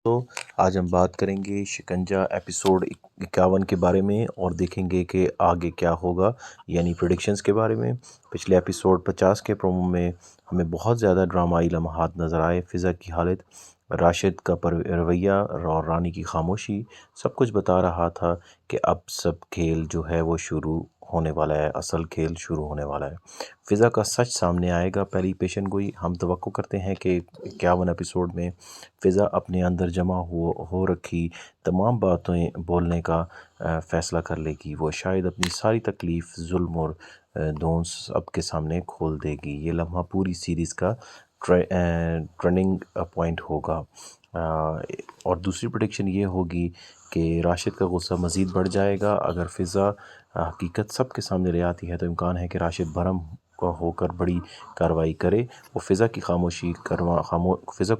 تو آج ہم بات کریں گے شکنجہ ایپیسوڈ 51 کے بارے میں اور دیکھیں گے کہ آگے کیا ہوگا، یعنی پریڈکشنز کے بارے میں۔ پچھلے ایپیسوڈ 50 کے پرومو میں ہمیں بہت زیادہ ڈرامائی لمحات نظر آئے۔ فضا کی حالت، راشد کا رویہ اور رانی کی خاموشی سب کچھ بتا رہا تھا کہ اب سب کھیل جو ہے وہ شروع ہونے والا ہے، اصل کھیل شروع ہونے والا ہے۔ فضا کا سچ سامنے آئے گا۔ پہلی پیشن گوئی ہم توقع کرتے ہیں کہ 51 ایپیسوڈ میں فضا اپنے اندر جمع ہو رکھی تمام باتیں بولنے کا فیصلہ کر لے گی۔ وہ شاید اپنی ساری تکلیف، ظلم اور دونس اب کے سامنے کھول دے گی۔ یہ لمحہ پوری سیریز کا ٹرننگ پوائنٹ ہوگا۔ اور دوسری پریڈکشن یہ ہوگی کہ راشد کا غصہ مزید بڑھ جائے گا۔ اگر فضا حقیقت سب کے سامنے لے آتی ہے تو امکان ہے کہ راشد برہم ہو کر بڑی کارروائی کرے۔ وہ فضا کی خاموشی فضا